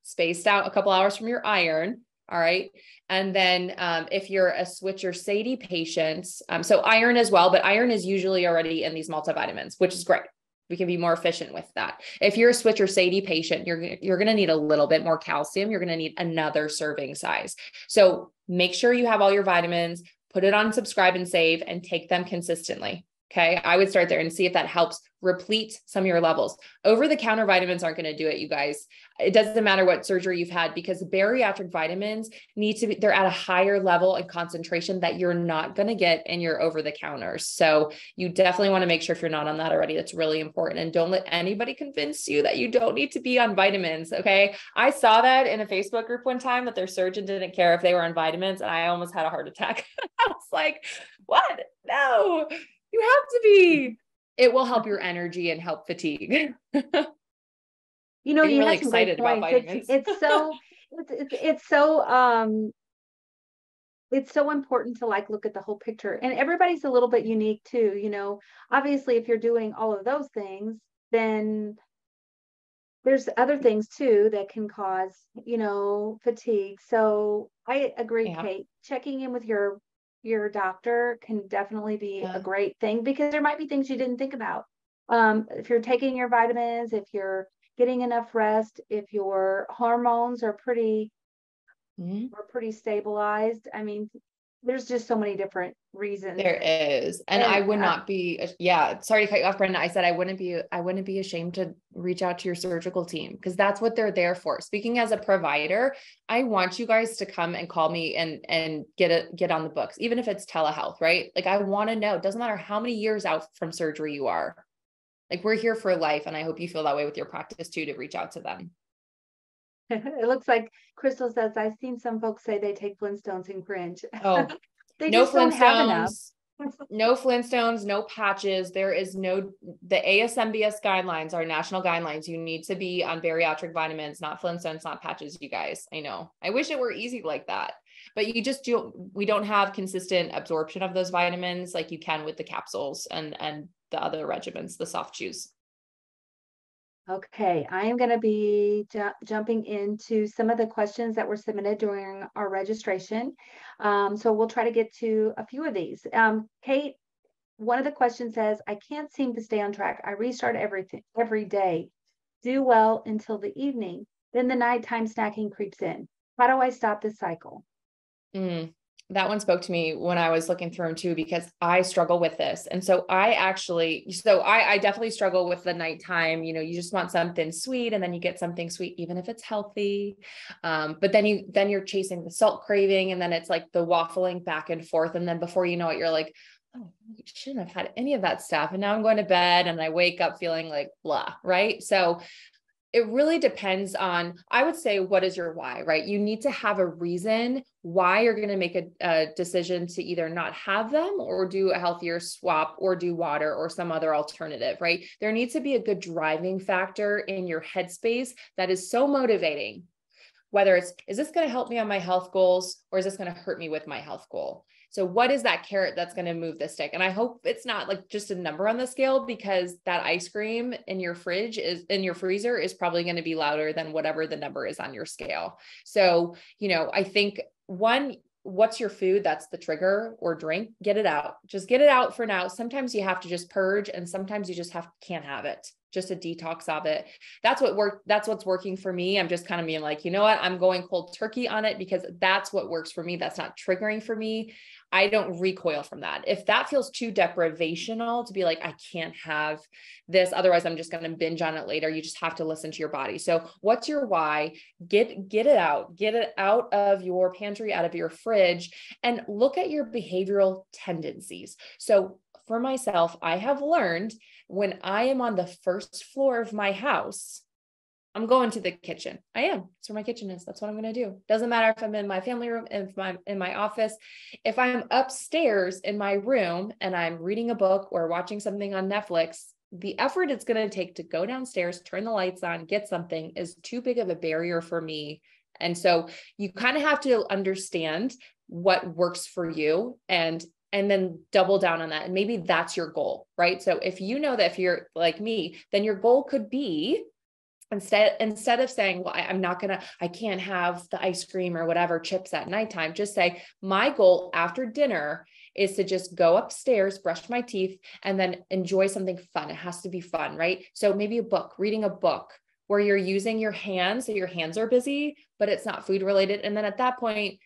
Spaced out a couple hours from your iron. All right. And then if you're a switch or SATI patient, so iron as well, but iron is usually already in these multivitamins, which is great. We can be more efficient with that. If you're a switch or SADI patient, you're going to need a little bit more calcium. You're going to need another serving size. So make sure you have all your vitamins, put it on subscribe and save, and take them consistently. Okay. I would start there and see if that helps replete some of your levels. Over-the-counter vitamins aren't going to do it, you guys. It doesn't matter what surgery you've had, because bariatric vitamins need to be, they're at a higher level and concentration that you're not going to get in your over-the-counters. So you definitely want to make sure, if you're not on that already, that's really important. And don't let anybody convince you that you don't need to be on vitamins. Okay. I saw that in a Facebook group one time, that their surgeon didn't care if they were on vitamins, and I almost had a heart attack. I was like, what? No, you have to be. It will help your energy and help fatigue. You know, I'm you really have some great excited about points. vitamins. It's so important to like look at the whole picture, and everybody's a little bit unique too. You know, obviously, if you're doing all of those things, then there's other things too that can cause, you know, fatigue. So I agree, Yeah. Kate. Checking in with your doctor can definitely be a Yeah. great thing, because there might be things you didn't think about. If you're taking your vitamins, if you're getting enough rest, if your hormones are pretty stabilized. I mean, there's just so many different reasons. There is. And I would not be, sorry to cut you off, Brenda. I said, I wouldn't be ashamed to reach out to your surgical team, because that's what they're there for. Speaking as a provider, I want you guys to come and call me and get on the books, even if it's telehealth, right? Like, I want to know, it doesn't matter how many years out from surgery you are. Like, we're here for life. And I hope you feel that way with your practice too, to reach out to them. It looks like Crystal says, I've seen some folks say they take Flintstones and cringe. Oh, They no just don't have enough. No Flintstones, no patches. There is the ASMBS guidelines are national guidelines. You need to be on bariatric vitamins, not Flintstones, not patches, you guys. I know. I wish it were easy like that, but we don't have consistent absorption of those vitamins like you can with the capsules and the other regimens, the soft chews. Okay, I am going to be jumping into some of the questions that were submitted during our registration. So we'll try to get to a few of these. Kate, one of the questions says, I can't seem to stay on track. I restart every day, do well until the evening. Then the nighttime snacking creeps in. How do I stop this cycle? That one spoke to me when I was looking through them too, because I struggle with this. And so I definitely struggle with the nighttime. You know, you just want something sweet, and then you get something sweet, even if it's healthy. But then you're chasing the salt craving, and then it's like the waffling back and forth. And then before you know it, you're like, oh, you shouldn't have had any of that stuff. And now I'm going to bed and I wake up feeling like blah, right? So it really depends on, I would say, what is your why, right? You need to have a reason why you're going to make a decision to either not have them or do a healthier swap or do water or some other alternative, right? There needs to be a good driving factor in your headspace that is so motivating, whether is this going to help me on my health goals, or is this going to hurt me with my health goal? So what is that carrot that's going to move the stick? And I hope it's not like just a number on the scale, because that ice cream in your freezer is probably going to be louder than whatever the number is on your scale. So, you know, I think what's your food? That's the trigger, or drink, get it out. Just get it out for now. Sometimes you have to just purge, and sometimes you just can't have it. Just a detox of it. That's what's working for me. I'm just kind of being like, you know what? I'm going cold turkey on it because that's what works for me. That's not triggering for me. I don't recoil from that. If that feels too deprivational to be like, I can't have this, otherwise I'm just going to binge on it later. You just have to listen to your body. So what's your why? Get it out of your pantry, out of your fridge, and look at your behavioral tendencies. So for myself, I have learned when I am on the first floor of my house, I'm going to the kitchen. I am. That's where my kitchen is. That's what I'm going to do. Doesn't matter if I'm in my family room, if I'm in my office, if I'm upstairs in my room and I'm reading a book or watching something on Netflix, the effort it's going to take to go downstairs, turn the lights on, get something is too big of a barrier for me. And so you kind of have to understand what works for you and then double down on that. And maybe that's your goal, right? So if you know that if you're like me, then your goal could be instead of saying, well, I can't have the ice cream or whatever chips at nighttime, just say, my goal after dinner is to just go upstairs, brush my teeth, and then enjoy something fun. It has to be fun, right? So maybe a book, reading a book where you're using your hands, so your hands are busy, but it's not food related. And then at that point,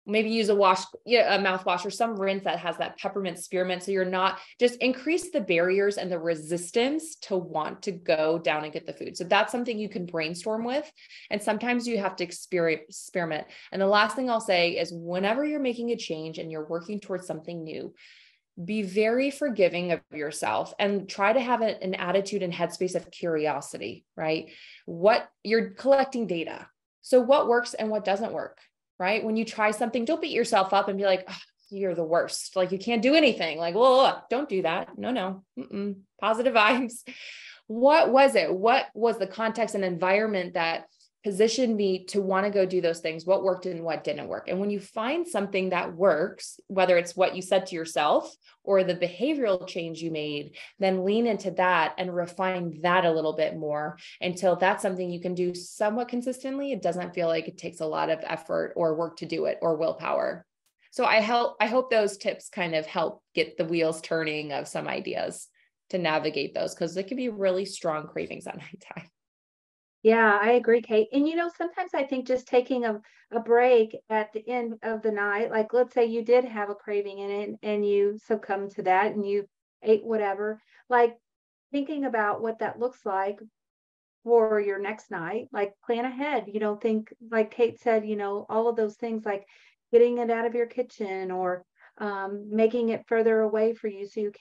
maybe use a mouthwash or some rinse that has that peppermint spearmint. So you're not, just increase the barriers and the resistance to want to go down and get the food. So that's something you can brainstorm with. And sometimes you have to experiment. And the last thing I'll say is whenever you're making a change and you're working towards something new, be very forgiving of yourself and try to have an attitude and headspace of curiosity, right? What you're collecting data. So what works and what doesn't work, right? When you try something, don't beat yourself up and be like, oh, you're the worst. Like you can't do anything. Like, well, don't do that. No. Positive vibes. What was it? What was the context and environment that positioned me to want to go do those things? What worked and what didn't work? And when you find something that works, whether it's what you said to yourself or the behavioral change you made, then lean into that and refine that a little bit more until that's something you can do somewhat consistently. It doesn't feel like it takes a lot of effort or work to do it or willpower. So I hope those tips kind of help get the wheels turning of some ideas to navigate those, because it can be really strong cravings at nighttime. Yeah, I agree, Kate. And sometimes I think just taking a break at the end of the night, like let's say you did have a craving in it and you succumbed to that and you ate whatever, like thinking about what that looks like for your next night, like plan ahead. Think like Kate said, all of those things like getting it out of your kitchen or making it further away for you so you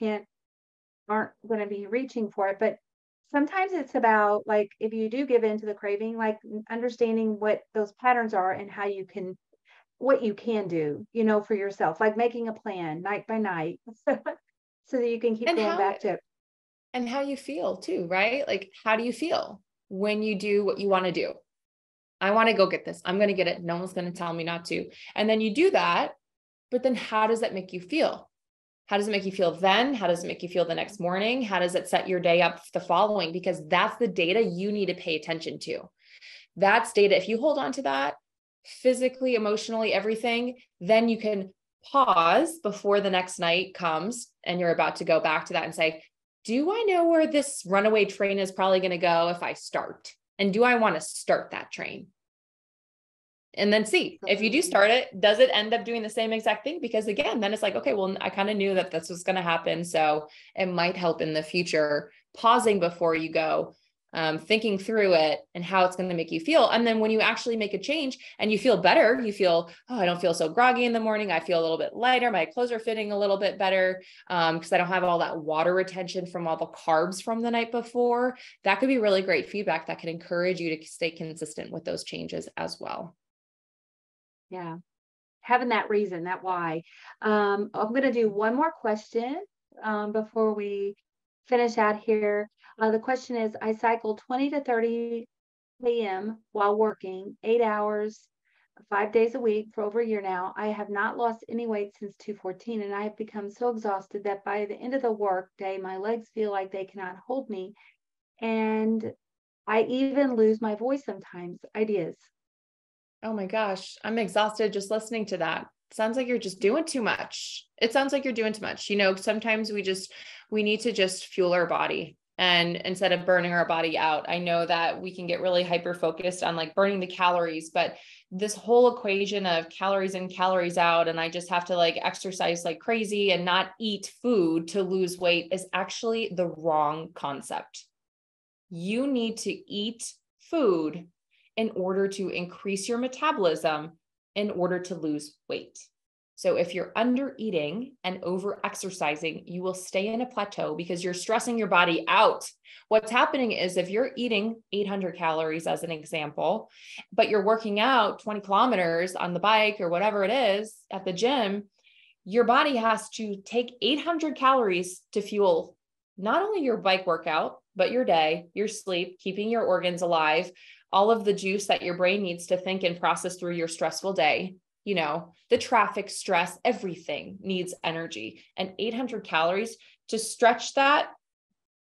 aren't going to be reaching for it. But sometimes it's about like, if you do give in to the craving, like understanding what those patterns are and what you can do, for yourself, like making a plan night by night so that you can keep going back to it. And how you feel too, right? Like, how do you feel when you do what you want to do? I want to go get this. I'm going to get it. No one's going to tell me not to. And then you do that, but then how does that make you feel? How does it make you feel then? How does it make you feel the next morning? How does it set your day up the following? Because that's the data you need to pay attention to. That's data. If you hold on to that physically, emotionally, everything, then you can pause before the next night comes and you're about to go back to that and say, do I know where this runaway train is probably going to go if I start? And do I want to start that train? And then see if you do start it, does it end up doing the same exact thing? Because again, then it's like, okay, well, I kind of knew that this was going to happen. So it might help in the future, pausing before you go, thinking through it and how it's going to make you feel. And then when you actually make a change and you feel better, you feel, oh, I don't feel so groggy in the morning. I feel a little bit lighter. My clothes are fitting a little bit better because I don't have all that water retention from all the carbs from the night before. That could be really great feedback that can encourage you to stay consistent with those changes as well. Yeah. Having that reason, that why. I'm going to do one more question before we finish out here. The question is, I cycle 20 to 30 a.m. while working 8 hours, 5 days a week for over a year now. I have not lost any weight since 2014, and I have become so exhausted that by the end of the work day, my legs feel like they cannot hold me. And I even lose my voice sometimes. Ideas. Oh my gosh, I'm exhausted just listening to that. Sounds like you're just doing too much. It sounds like you're doing too much. Sometimes we need to just fuel our body and instead of burning our body out. I know that we can get really hyper focused on like burning the calories, but this whole equation of calories in, calories out, and I just have to like exercise like crazy and not eat food to lose weight is actually the wrong concept. You need to eat food in order to increase your metabolism in order to lose weight. So if you're under eating and over exercising, you will stay in a plateau because you're stressing your body out. What's happening is if you're eating 800 calories as an example, but you're working out 20 kilometers on the bike or whatever it is at the gym, your body has to take 800 calories to fuel not only your bike workout, but your day, your sleep, keeping your organs alive, all of the juice that your brain needs to think and process through your stressful day. The traffic stress, everything needs energy, and 800 calories to stretch that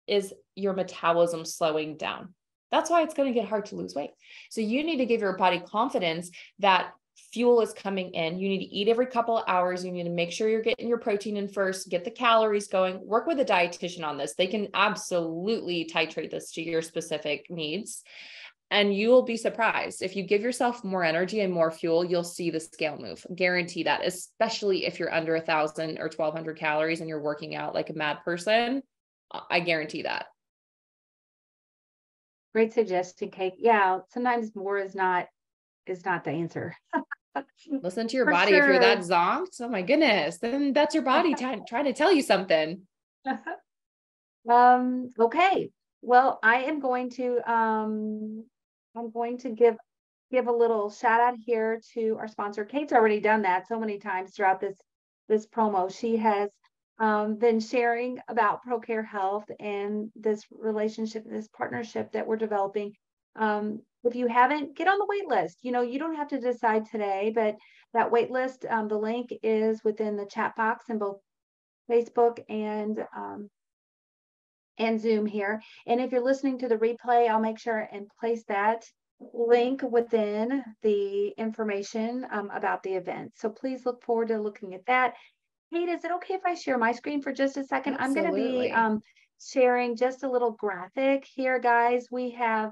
is your metabolism slowing down. That's why it's going to get hard to lose weight. So you need to give your body confidence that fuel is coming in. You need to eat every couple of hours. You need to make sure you're getting your protein in first, get the calories going, work with a dietitian on this. They can absolutely titrate this to your specific needs. And you will be surprised. If you give yourself more energy and more fuel, you'll see the scale move. Guarantee that, especially if you're under 1,000 or 1,200 calories and you're working out like a mad person. I guarantee that. Great suggestion, Kate. Yeah, sometimes more is not the answer. Listen to your For body. sure. If you're that zonked, oh my goodness, then that's your body trying to tell you something. Okay. Well, I'm going to give a little shout out here to our sponsor. Kate's already done that so many times throughout this promo. She has been sharing about ProCare Health and this relationship, this partnership that we're developing. If you haven't, get on the wait list. You don't have to decide today, but that wait list, the link is within the chat box in both Facebook and Zoom here. And if you're listening to the replay, I'll make sure and place that link within the information about the event. So please look forward to looking at that. Kate, is it okay if I share my screen for just a second? Absolutely. I'm going to be sharing just a little graphic here, guys. We have,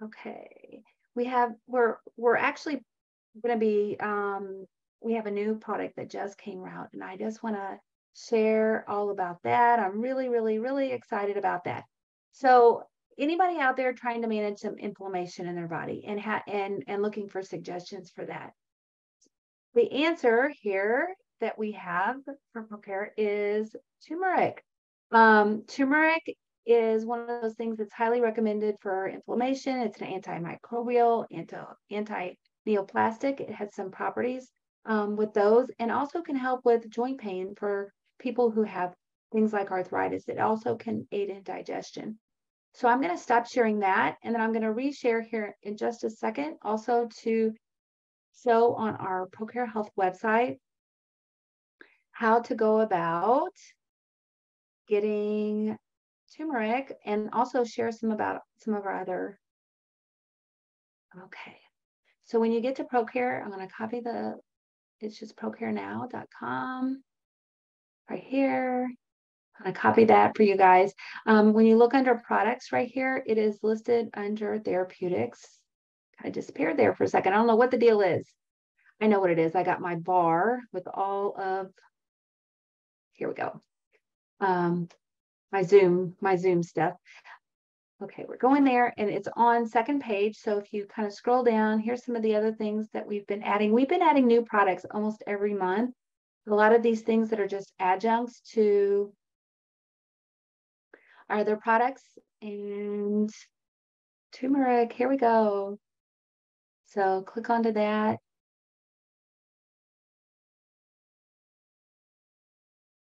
okay, we're actually going to be, we have a new product that just came out, and I just want to share all about that. I'm really, really, really excited about that. So anybody out there trying to manage some inflammation in their body and looking for suggestions for that? The answer here that we have for ProCare is turmeric. Turmeric is one of those things that's highly recommended for inflammation. It's an antimicrobial, anti-neoplastic. It has some properties with those, and also can help with joint pain for people who have things like arthritis. It also can aid in digestion. So I'm going to stop sharing that, and then I'm going to reshare here in just a second, also to show on our ProCare Health website how to go about getting turmeric, and also share some about some of our other. Okay. So when you get to ProCare, I'm going to copy it's just procarenow.com right here. I'm going to copy that for you guys. When you look under products right here, it is listed under therapeutics. I disappeared there for a second. I don't know what the deal is. I know what it is. I got my bar with all of, here we go. My Zoom stuff. Okay, we're going there, and it's on second page. So if you kind of scroll down, here's some of the other things that we've been adding. We've been adding new products almost every month. A lot of these things that are just adjuncts to our other products. And turmeric, here we go. So click onto that.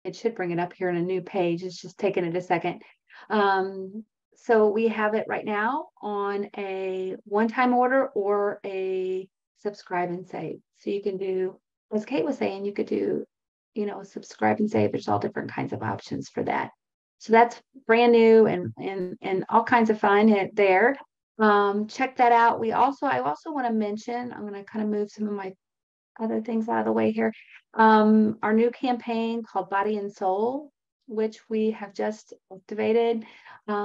It should bring it up here in a new page. It's just taking it a second. So we have it right now on a one-time order or a subscribe and save. So you can do, as Kate was saying, you could do, subscribe and save. There's all different kinds of options for that. So that's brand new and all kinds of fun there. Check that out. I also want to mention, I'm going to kind of move some of my other things out of the way here. Our new campaign called Body and Soul, which we have just activated,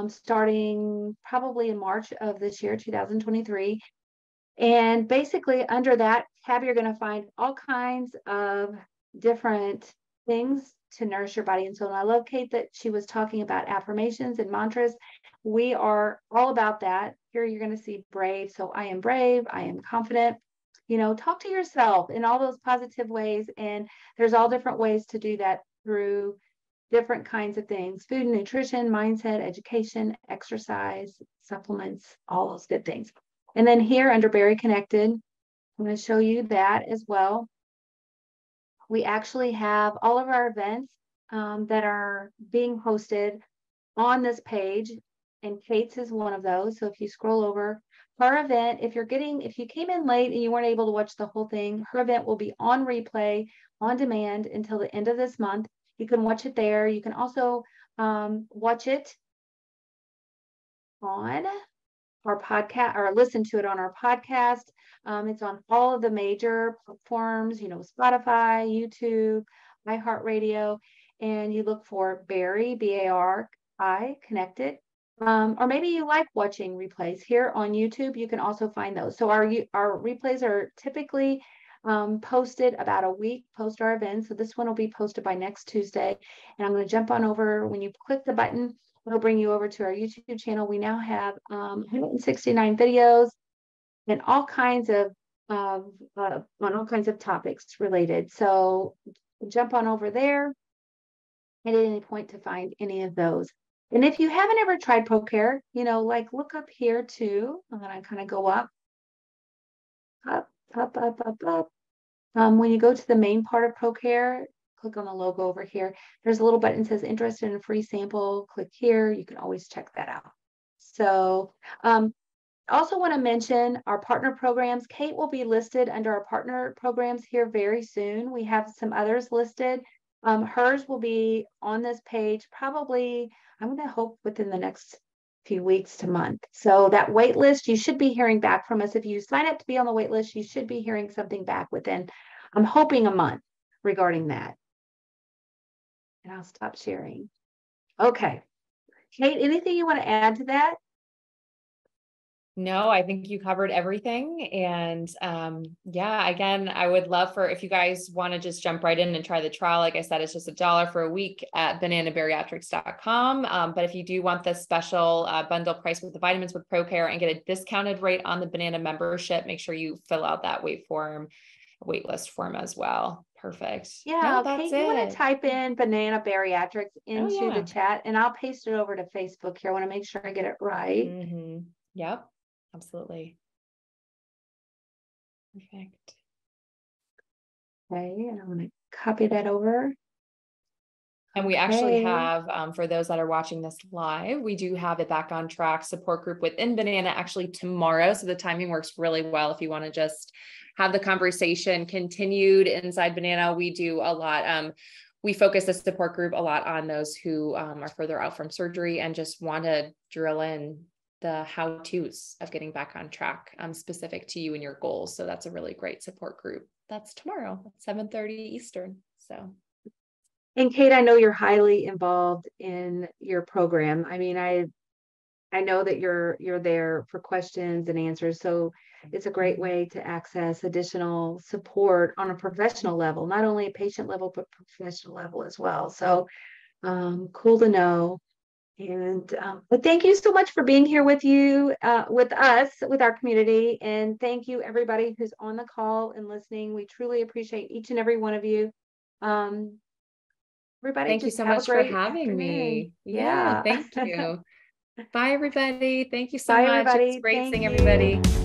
starting probably in March of this year, 2023. And basically under that tab, you're going to find all kinds of different things to nourish your body and soul. And I love, Kate, that she was talking about affirmations and mantras. We are all about that. Here you're going to see brave. So I am brave. I am confident. Talk to yourself in all those positive ways. And there's all different ways to do that through different kinds of things: food and nutrition, mindset, education, exercise, supplements, all those good things. And then here under Berry Connected, I'm going to show you that as well. We actually have all of our events that are being hosted on this page, and Kate's is one of those. So if you scroll over, her event, if you came in late and you weren't able to watch the whole thing, her event will be on replay on demand until the end of this month. You can watch it there. You can also watch it on our podcast or listen to it on our podcast. It's on all of the major platforms, Spotify, YouTube, iHeartRadio, and you look for Bari, Bari, connected. Or maybe you like watching replays here on YouTube. You can also find those. So our replays are typically posted about a week post our event. So this one will be posted by next Tuesday. And I'm going to jump on over. When you click the button, it'll bring you over to our YouTube channel. We now have 169 videos and all kinds of on all kinds of topics related. So jump on over there at any point to find any of those. And if you haven't ever tried ProCare, look up here too. I'm going to kind of go up. When you go to the main part of ProCare, click on the logo over here. There's a little button that says interested in a free sample. Click here. You can always check that out. So also want to mention our partner programs. Kate will be listed under our partner programs here very soon. We have some others listed. Hers will be on this page probably, I'm going to hope within the next few weeks to month. So that wait list, you should be hearing back from us. If you sign up to be on the wait list, you should be hearing something back within, I'm hoping, a month regarding that. And I'll stop sharing. Okay. Kate, anything you want to add to that? No, I think you covered everything. And yeah, again, I would love for if you guys want to just jump right in and try the trial. Like I said, it's just $1 for a week at bananabariatrics.com. But if you do want the special bundle price with the vitamins with ProCare and get a discounted rate on the Banana membership, make sure you fill out that waitlist form as well. Perfect. Yeah, no, Kate, you want to type in Banana Bariatrics into the chat, and I'll paste it over to Facebook here. I want to make sure I get it right. Mm-hmm. Yep. Absolutely. Perfect. Okay, and I'm going to copy that over. And we actually have, for those that are watching this live, we do have a Back on Track support group within Banana actually tomorrow. So the timing works really well if you want to just have the conversation continued inside Banana. We do a lot. We focus the support group a lot on those who are further out from surgery and just want to drill in the how-tos of getting back on track, specific to you and your goals. So that's a really great support group. That's tomorrow at 7:30 Eastern. So. And Kate, I know you're highly involved in your program. I mean, I know that you're there for questions and answers. So it's a great way to access additional support on a professional level, not only a patient level, but professional level as well. So cool to know. And but thank you so much for being here with us, with our community. And thank you everybody who's on the call and listening. We truly appreciate each and every one of you. Everybody, thank you so much for having me. Yeah, thank you. Bye, everybody. Thank you so much. Everybody. It's great Thank seeing you. everybody.